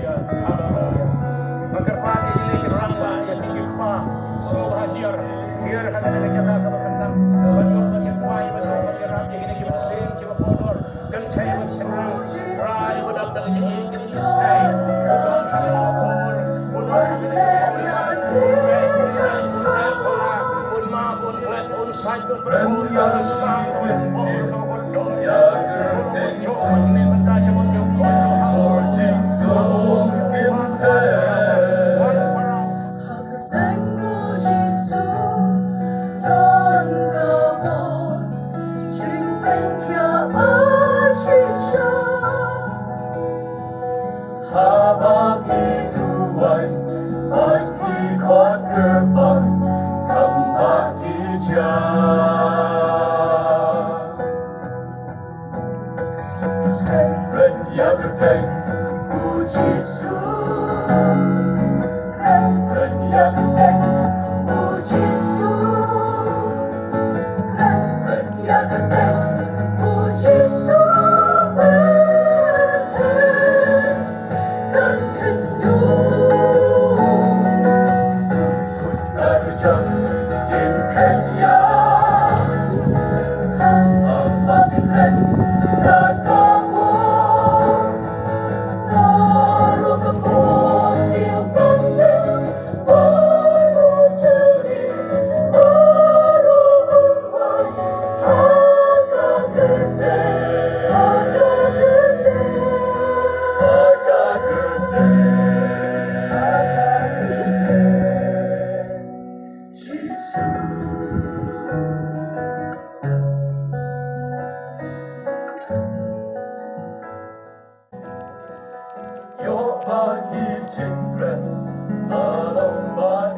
Hallelujah. Agar pagi ini kerangga dia tinggi pa semua bahagia biar kan ada kita kemenang betul bagian pai betul bagian rapi ini kita sering kita podor dan saya bersenang rai bedak dengan ini kita say betul sama pun betul pun ma pun let pun satu betul yang serang pun betul ya coba ini mentah coba coba Your body children, along by